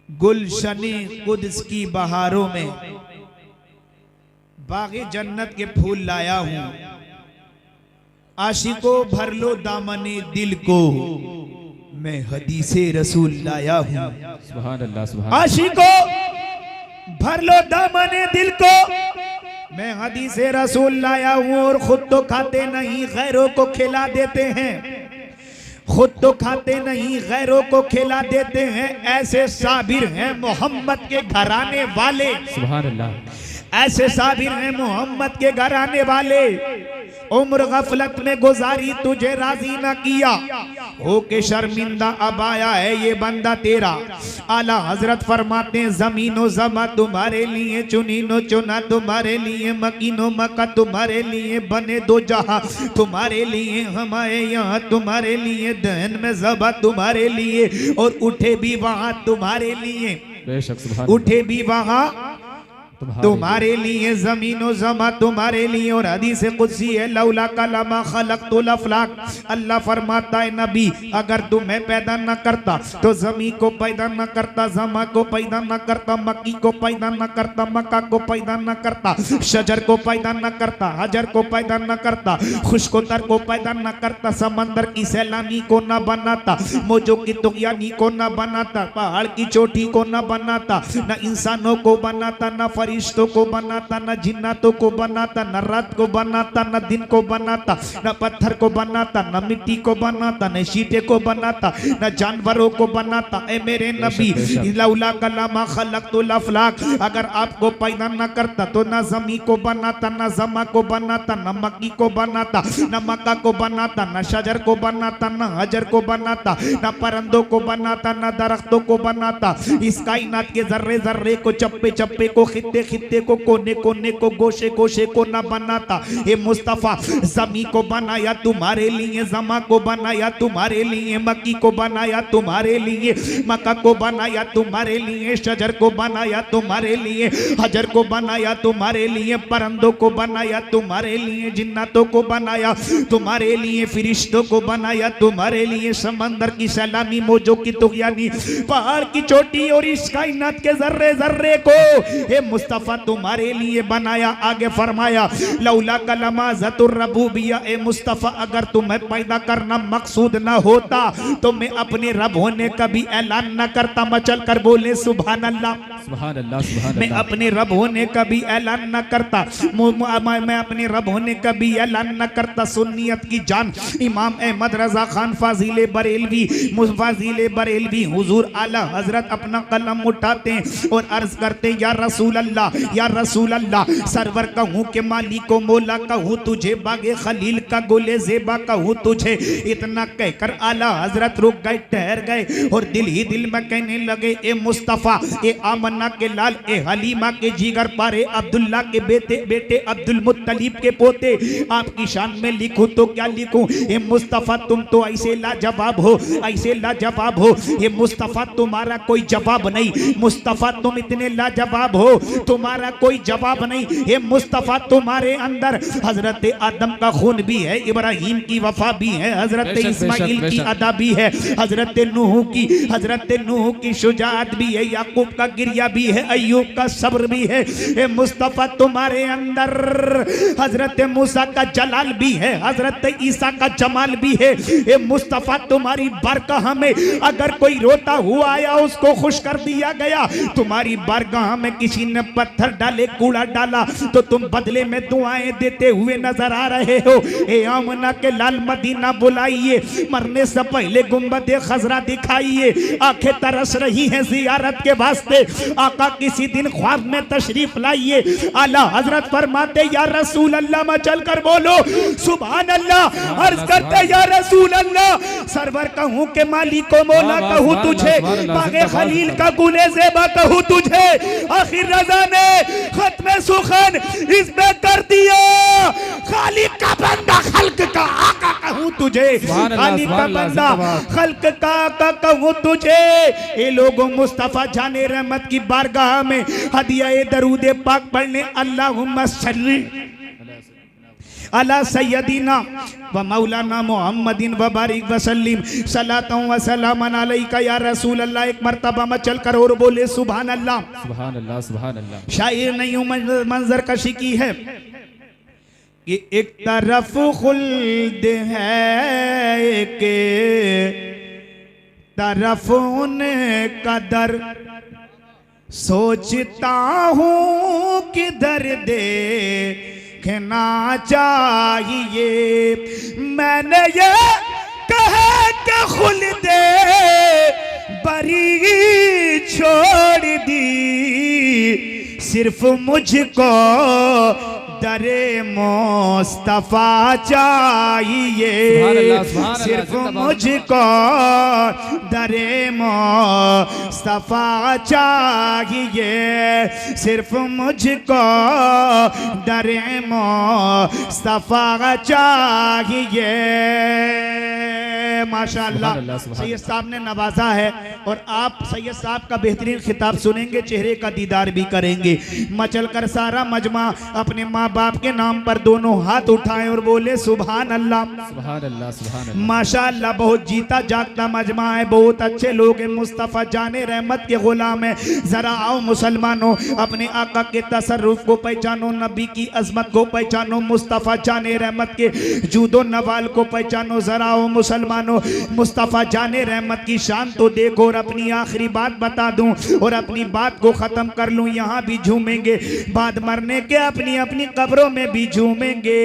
गुलशनी Quds की बहारों में बाग़े जन्नत के फूल लाया हूं। आशिको भर लो दामने दिल को, मैं हदीसे रसूल लाया हूं। सुभान अल्लाह, सुभान। आशिको भर लो दामने दिल को, मैं हदीसे रसूल लाया हूं। और खुद तो खाते नहीं गैरों को खिला देते हैं, खुद तो खाते नहीं गैरों को खिला देते हैं। ऐसे साबिर हैं मोहम्मद के घराने वाले, सुभान अल्लाह। ऐसे साबिर हैं मोहम्मद के घराने वाले। उम्र गफलत में गुजारी तुझे राजी न किया, हो के शर्मिंदा अब आया है ये बंदा तेरा। आला हजरत फरमाते हैं जमीनो जमा तुम्हारे लिए, चुनीनो चुना तुम्हारे लिए, मकीनो मक्का तुम्हारे लिए, बने दो जहां तुम्हारे लिए, हमारे यहाँ तुम्हारे लिए, दहन में जबा तुम्हारे लिए, और उठे भी वहां तुम्हारे लिए, बेशक सुभान। उठे भी वहां तुम्हारे लिए, जमीनो जमा तुम्हारे लिए। और हदीस कुदसी है, लौला कलमा खलक़तुल अफ़लाक। अल्लाह फरमाता है नबी अगर तुम्हें पैदा न करता तो जमी को पैदा न करता, जमा को पैदा न करता, मक्की को पैदा न करता, मक्का को पैदा न करता, शजर को पैदा न करता, हजर को पैदा न करता, खुश्कोतर को पैदा न करता, समंदर की सैलानी को न बनाता, मौजों की तुग़यानी को न बनाता, पहाड़ की चोटी को न बनाता, न इंसानों को बनाता, न फरिश्तों को बनाता, न जिन्नातों को बनाता, न रात को बनाता, न दिन को बनाता, न पत्थर को बनाता, न मिट्टी को बनाता, न शीटे को बनाता, न जानवरों को बनाता। ए मेरे नबी लौला कलमा खलक़तुल अफ़लाक, अगर आपको पैदा न करता तो न जमी को बनाता, न जमा को बनाता, न मक्की को बनाता, न मक्का को बनाता, न शजर को बनाता, न हजर को बनाता, न परंदों को बनाता, न दरख्तों को बनाता, इस कायनात के जर्रे जर्रे को, चप्पे चप्पे को, खित्ते खित्ते को, कोने कोने को, गोशे गोशे को न बनाता। ये मुस्तफा जमी को बनाया तुम्हारे लिए, जमा को बनाया तुम्हारे लिए, मक्की को बनाया तुम्हारे लिए, मक्का को बनाया तुम्हारे लिए, शजर को बनाया तुम्हारे लिए, हजर को बनाया तुम्हारे लिए, परंदों को बनाया तुम्हारे लिए, जिन्नातों को बनाया तुम्हारे लिए, फरिश्तों को बनाया तुम्हारे लिए, समंदर की सैलानी, मौजों की तुग़यानी, पहाड़ की चोटी और इस कायनात के जर्रे जर्रे को हे मुस्तफा तुम्हारे लिए बनाया। आगे फरमाया लौला कलमा ज़तुर रबूबिया, ए मुस्तफा अगर तुम्हें पैदा करना मकसूद ना होता तो मैं अपने रब होने का भी ऐलान न करता। मचल कर बोले सुभान अल्लाह, सुभान अल्लाह, सुभान मैं अल्लाह। अपने रब होने का भी ऐलान न करता, मैं अपने रब होने का भी ऐलान न करता। सुन्नियत की जान इमाम अहमद रजा खान फाजिले बरेलवी, फाजिले बरेलवी हुजूर आला हजरत अपना कलम उठाते हैं और अर्ज करते या रसूल अल्लाह, या रसूल अल्लाह, सरवर कहूँ के मालिक को मौला कहूँ तुझे, बागे खलील का गोले जेबा कहूँ तुझे। इतना कहकर आला हजरत रुक गए, ठहर गए और दिल ही दिल में कहने लगे ए मुस्तफा, ए आमना के लाल, ए हलीमा के जिगर पारे, अब्दुल्ला के बेटे बेटे अब्दुल मुत्तलिब के पोते, आपकी शान में लिखूं तो क्या लिखूं। ए मुस्तफा तुम तो ऐसे लाजवाब हो, ऐसे लाजवाब हो, ये मुस्तफा तुम्हारा कोई जवाब नहीं। मुस्तफा तुम इतने लाजवाब हो, तुम्हारा कोई जवाब नहीं। ये मुस्तफा तुम्हारे अंदर हजरत आदम का खून भी है, इब्राहिम की वफा भी है, हजरत इस्माइल की अदा भी है, हजरत नूह की शुजाअत भी है, याकूब का गिरिया भी है, अय्यूब का सब्र भी है। ये मुस्तफा तुम्हारे अंदर हजरत मूसा का जलाल भी है, हजरत ईसा का जमाल भी है। ये मुस्तफा तुम्हारी बारगाह में अगर कोई रोता हुआ आया उसको खुश कर दिया गया। तुम्हारी बारगाह में किसी ने पत्थर डाले, कूड़ा डाला तो तुम बदले में दुआएं देते हुए नजर आ रहे हो। ए आमना के लाल मदीना बुलाइए, मरने से पहले गुंबदे खजरा दिखाइए, आंखें तरस रही हैं जियारत के वास्ते। आका किसी दिन ख्वाब में तशरीफ लाइए। आला हजरत फरमाते या रसूल अल्लाह, मचल कर बोलो सुभान अल्लाह। अर्ज करते या रसूल अल्लाह, सरवर कहूँ के मालिक को मौला कहूँ तुझे, बागे खलील का गुले ज़ेबा कहूँ तुझे। आखिर रजा ने खत्म सुखन इसमें कर दिया, खालिक का बंदा खल्क का आका कहूँ तुझे, खालिक का बंदा खल्क का आका कहूँ तुझे। ये लोगों मुस्तफा जाने रहमत की बारगाह में हदिया दरूद पाक पढ़ने अल्लाहुम्मा सल्ली अला सय्यदीना व मौलाना मुहम्मदिन व बारिक वसल्लिम सलातों व सलामन अलैका या रसूल अल्लाह। एक मर्तबा में चल कर और बोले सुभान अल्लाह। सुभान अल्लाह सुभान अल्लाह। शायर ने यूं मंजर कशी की है कि एक तरफ खुल्द है एक तरफ उनका दर, सोचता हूँ किधर देखना चाहिए। मैंने ये कहा कि खुल्दे बरी छोड़ दी, सिर्फ मुझको दरे मुस्तफा चाहिए। सिर्फ मुझको दरे मुस्तफा चाहिए, सिर्फ मुझको दरे मुस्तफा चाहिए। माशाअल्लाह सैयद साहब ने नवाजा है और आप सैयद साहब का बेहतरीन खिताब सुनेंगे, चेहरे का दीदार भी करेंगे। मचल कर सारा मजमा अपने माँ बाप के नाम पर दोनों हाथ उठाएं और बोले सुभान अल्लाह सुभान अल्लाह सुभान अल्लाह। माशाअल्लाह बहुत जीता जागता मजमा है, बहुत अच्छे लोग हैं, मुस्तफ़ा जाने रहमत के गुलाम है। जरा आओ मुसलमानों, अपने आका के तसर्रुफ को पहचानो, नबी की अजमत को पहचानो, मुस्तफ़ा जाने रहमत के जूदो नवाल को पहचानो। जरा आओ मुसलमानों, मुस्तफ़ा जाने रहमत की शान तो देखो। और अपनी आखिरी बात बता दूं और अपनी बात को खत्म कर लूं, यहाँ भी झूमेंगे, बाद मरने के अपनी अपनी कब्रों में भी झूमेंगे।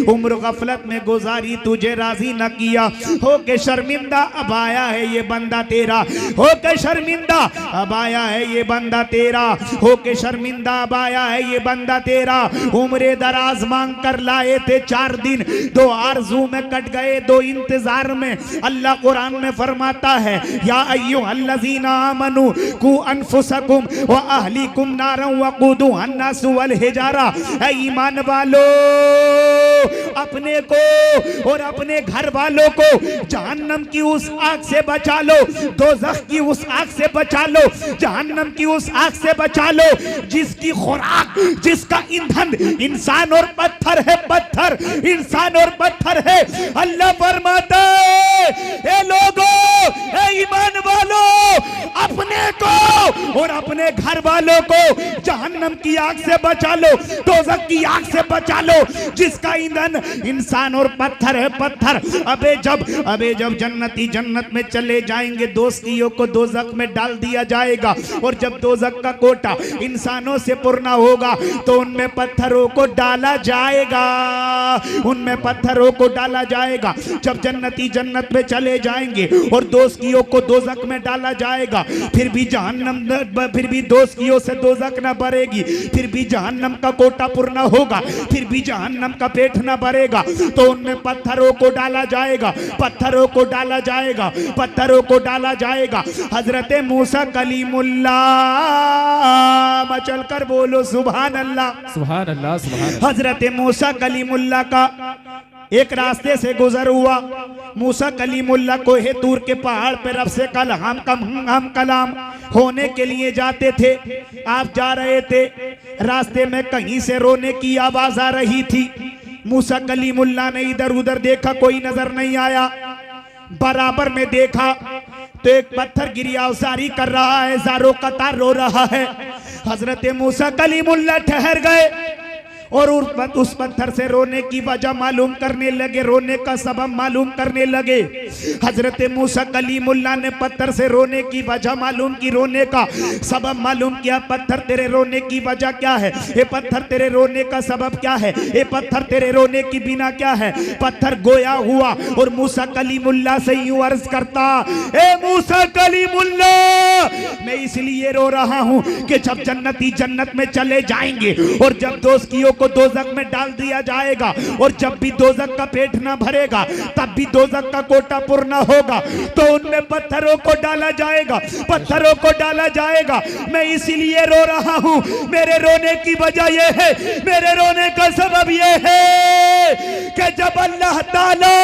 उम्र गफलत में गुजारी, तुझे राजी न किया, हो के शर्मिंदा अब आया है ये बंदा तेरा, हो के शर्मिंदा अब आया है ये बंदा तेरा, हो के शर्मिंदा अब आया है ये बंदा तेरा। उम्र दराज मांग कर लाए थे 4 दिन, 2 आरज़ू में कट गए, 2 इंतजार में। अल्लाह कुरान में फरमाता है या अय्युहल्लज़ीना आमनू कू अनफुसकुम व अहलीकुम नारन वक़ूदुहा अन्नास वल हिजारा। ऐ ईमान वालो, अपने को और अपने घर वालों को जहन्नम की उस आग से बचा लो, दोज़ख की उस आग से बचा लो, जहन्नम की उस आग से बचा लो जिसकी खुराक, जिसका ईंधन इंसान और पत्थर है, पत्थर इंसान और पत्थर है। अल्लाह फरमाता है ए लोगों, ए ईमान वालों, अपने को और अपने घर वालों को जहन्नम की आग से बचा लो, दोज़ख की आग से बचा लो जिसका ईंधन इंसान और पत्थर है, पत्थर। अबे जब जन्नती जन्नत में चले जाएंगे, दोस्तियों को दोज़ख में डाल दिया जाएगा। और जब दोज़ख का कोटा इंसानों से पूर्ण होगा तो उनमें पत्थरों को डाला जाएगा, उनमें पत्थरों को डाला जाएगा। जब जन्नती जन्नत में चले जाएंगे और दोस्तियों को दोज़ख में डाला जाएगा, फिर भी जहन्नम, फिर भी दोस्तियों से दोज़ख न भरेगी, फिर भी जहन्नम का कोटा पूर्ण होगा, फिर भी जहन्नम का पेट न भरेगा, तो उनमें पत्थरों को डाला जाएगा, पत्थरों को डाला जाएगा, पत्थरों को डाला जाएगा। हजरत मूसा कलीमुल्लाह, मचल कर बोलो सुभान अल्लाह सुभान अल्लाह सुभान अल्लाह। हजरत मूसा कलीमुल्लाह का एक रास्ते से गुजर हुआ। मूसा कलीमुल्लाह कोहे तूर के पहाड़ पे रब से हम कलाम होने के लिए जाते थे। आप जा रहे थे, रास्ते में कहीं से रोने की आवाज आ रही थी। मूसा कलीमुल्लाह ने इधर उधर देखा, कोई नजर नहीं आया। बराबर में देखा तो एक पत्थर गिरियावसारी कर रहा है, ज़ारो कतार रो रहा है। हजरत मूसा कलीमुल्लाह ठहर गए और उस पत्थर से रोने की वजह मालूम करने लगे, रोने का सबब मालूम करने लगे। हजरत मूसा कलीमुल्लाह ने पत्थर से रोने की वजह मालूम की, रोने का सबब मालूम किया। पत्थर तेरे रोने की वजह क्या है? ये पत्थर तेरे रोने का सबब क्या है? ये पत्थर तेरे रोने की बिना क्या है? पत्थर गोया हुआ और मूसा कलीमुल्लाह से यूं अर्ज करता, ए मूसा कलीमुल्लाह, मैं इसलिए रो रहा हूं कि जब जन्नती जन्नत में चले जाएंगे और जब दोस्तियों को दोज़ख में डाल दिया जाएगा और जब भी दोज़ख का पेट ना भरेगा, तब भी दोज़ख का कोटा पूर्ण होगा, तो उनमें पत्थरों को डाला जाएगा, पत्थरों को डाला जाएगा। मैं इसीलिए रो रहा हूं, मेरे रोने की वजह यह है, मेरे रोने का सबब यह है कि जब अल्लाह ताला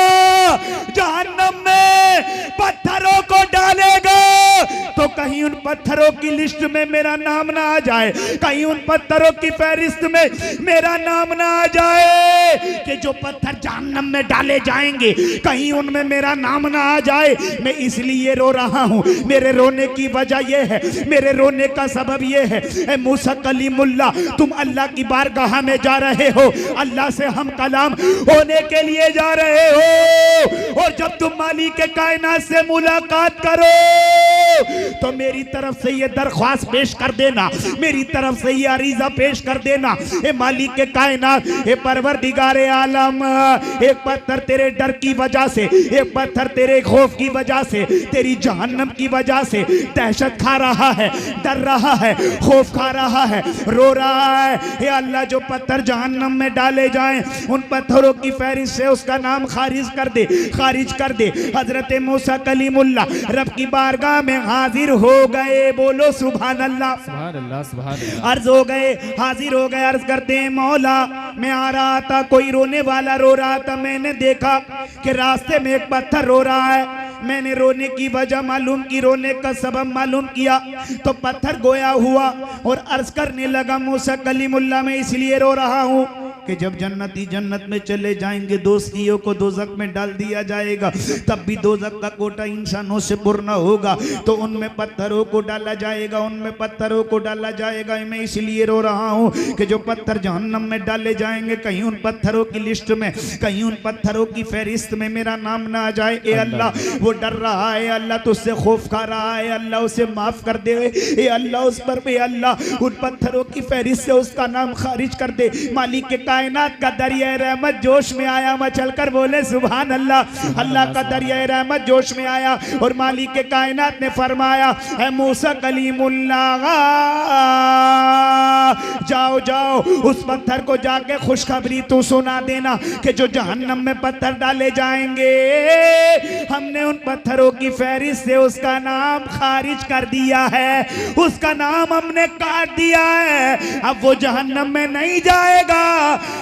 जहन्नम में पत्थरों को डालेगा तो कहीं उन पत्थरों की लिस्ट में मेरा नाम ना आ जाए, कहीं उन पत्थरों की फहरिस्त में मेरा नाम ना आ जाए कि जो पत्थर जहन्नम में डाले जाएंगे कहीं उनमें मेरा नाम ना आ जाए। मैं इसलिए रो रहा हूं। मेरे रोने की वजह यह है, मेरे रोने का सबब यह है, ए मूसा कलीमुल्लाह, तुम अल्लाह की बारगाह में जा रहे हो, अल्लाह से हम कलाम होने के लिए जा रहे हो, और जब तुम मालिक के कायनात से मुलाकात करो तो मेरी तरफ से ये दरख्वास्त पेश कर देना, मेरी तरफ से ये अरीजा पेश कर देना, ए मालिक के कायनात, ए परवरदिगारे आलम, एक पत्थर तेरे डर की वजह से, एक पत्थर तेरे खौफ की वजह से, तेरी जहन्नम की वजह से दहशत खा रहा है, डर रहा है, खौफ खा रहा है, रो रहा है। हे अल्लाह, जो पत्थर जहन्नम में डाले जाएं उन पत्थरों की फहरिस्त से उसका नाम खारिज कर दे, खारिज कर दे। हजरत मूसा कलीमुल्लाह रब की बारगाह में हाजिर हो गए। बोलो सुभान अल्लाह, सुभान अल्लाह, सुभान अल्लाह। अर्ज हो गए, हाजिर हो गए। अर्ज करते हैं, मौला मैं आ रहा था, कोई रोने वाला रो रहा था, मैंने देखा कि रास्ते में एक पत्थर रो रहा है। मैंने रोने की वजह मालूम की, रोने का सबब मालूम किया तो पत्थर गोया हुआ और अर्ज करने लगा, मूसा कलीमुल्लाह मैं इसलिए रो रहा हूँ कि जब जन्नती जन्नत में चले जाएंगे, दोस्तियों को दोजख में डाल दिया जाएगा, तब भी दोजख का कोटा इंसानों से पूर्ण होगा, तो उनमें पत्थरों को डाला जाएगा, उनमें पत्थरों को डाला जाएगा। मैं इसलिए रो रहा हूँ कि जो पत्थर जहन्नम में डाले जाएंगे कहीं उन पत्थरों की लिस्ट में, कहीं उन पत्थरों की फहरिस्त में मेरा नाम ना आ जाए। ए अल्लाह, वो डर रहा है, अल्लाह तुझसे खौफ खा रहा है, अल्लाह उसे माफ कर दे। ए अल्लाह, उस पर भी अल्लाह उन पत्थरों की फहरिस्त से उसका नाम खारिज कर दे। मालिक के कायनात का दरिया रहमत जोश में आया, मचल कर बोले सुभान अल्लाह। अल्लाह का दरिया रहमत जोश में आया और मालिक के कायनात ने फरमाया, है मूसा कलीमुल्लाह, जाओ जाओ उस पत्थर को जाके खुशखबरी तू सुना देना कि जो जहन्नम में पत्थर डाले जाएंगे हमने उन पत्थरों की फहरिस्त से उसका नाम खारिज कर दिया है, उसका नाम हमने काट दिया है, अब वो जहन्नम में नहीं जाएगा,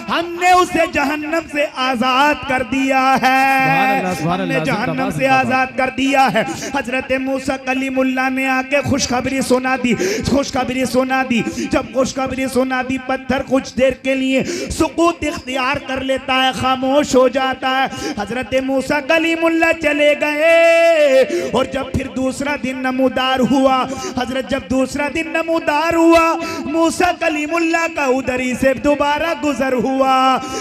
हमने उसे जहन्नम से आजाद कर दिया है, हमने जहन्नम से आजाद कर दिया है। हजरत मूसा कलीमुल्लाह ने आके खुशखबरी सुना दी, खुशखबरी सुना दी। जब खुशखबरी सुना दी, पत्थर कुछ देर के लिए सुकूत इख्तियार कर लेता है, खामोश हो जाता है। हजरत मूसा कलीमुल्लाह चले गए और जब फिर दूसरा दिन नमूदार हुआ, हजरत जब दूसरा दिन नमूदार हुआ, मूसा कलीमुल्लाह का उधरी से दोबारा गुजर हुआ।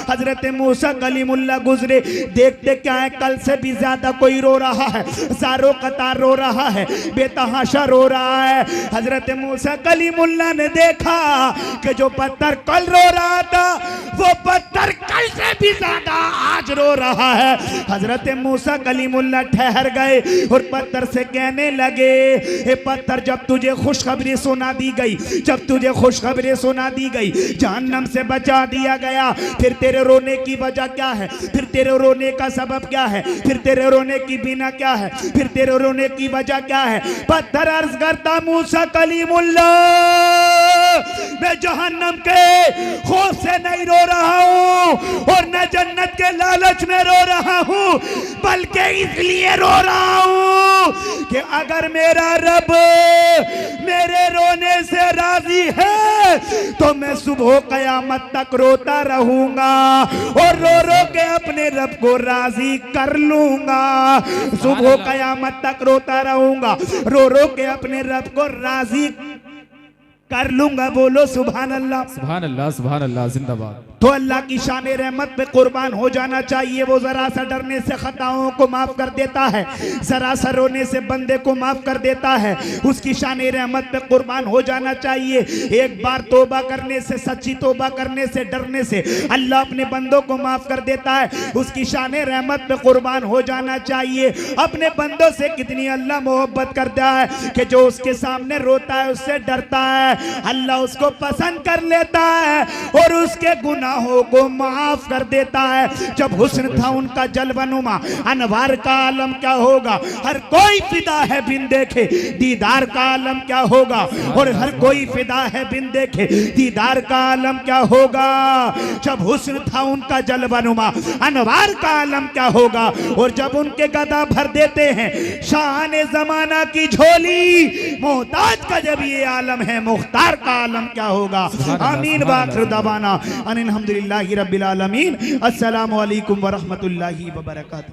हजरत मूसा कलीमुल्लाह गुजरे, देखते क्या है, कल से भी ज्यादा कोई रो रहा है, सारों कतार रो रहा है, बेतहाशा रो रहा है। हजरत मूसा कलीमुल्लाह ने देखा कि जो पत्थर कल रो रहा था वो पत्थर कल से भी ज्यादा आज रो रहा है। हजरत मूसा कलीमुल्लाह ठहर गए और पत्थर से कहने लगे, हे पत्थर, जब तुझे खुशखबरी सुना दी गई, जब तुझे खुशखबरी सुना दी गई, जहन्नम से बचा दिया गया, फिर तेरे रोने की वजह क्या है, फिर तेरे रोने का सबब क्या है, फिर तेरे रोने की बिना क्या है, फिर तेरे रोने की वजह क्या है। पत्थर अर्ज करता, मूसा कलीमुल्लाह, मैं जहन्नम के खौफ से नहीं रो रहा हूं और न जन्नत के लालच में रो रहा हूं, बल्कि इसलिए रो रहा हूं कि अगर मेरा रब मेरे रोने से राजी है तो मैं सुबह कयामत तक रोता रहूंगा और रो रो के अपने रब को राजी कर लूंगा। सुबह कयामत तक रोता रहूंगा, रो रो के अपने रब को राजी कर लूंगा। बोलो सुभान अल्लाह, सुभान अल्लाह, सुभान अल्लाह, जिंदाबाद। तो अल्लाह की शान रहमत पे कुर्बान हो जाना चाहिए। वो जरा सा डरने से खताओं को माफ कर देता है, जरा सा रोने से बंदे को माफ कर देता है, उसकी शान रहमत पे कुर्बान हो जाना चाहिए। एक बार तौबा करने से, सच्ची तौबा करने से, डरने से अल्लाह अपने बंदों को माफ कर देता है, उसकी शान रहमत पे कुर्बान हो जाना चाहिए। अपने बंदों से कितनी अल्लाह मोहब्बत करता है कि जो उसके सामने रोता है उससे डरता है, अल्लाह उसको पसंद कर लेता है और उसके गुनाहों को माफ कर देता है। जब हुस्न था उनका जलवनुमा, अनवार का आलम क्या होगा, हर कोई फिदा है बिन देखे दीदार का आलम क्या होगा, और हर कोई फिदा है बिन देखे दीदार का आलम क्या होगा। जब हुस्न था उनका जलवनुमा, अनवार का आलम क्या होगा, और जब उनके गदा भर देते हैं शान जमाना की झोली, मोहताज का जब ये आलम है मुख्तार का आलम क्या होगा। आमीन वाखिर दवाना अनिल हम्दुलिल्लाहि रब्बिल आलमीन। अस्सलामु अलैकुम व रहमतुल्लाहि व बरकातुहू।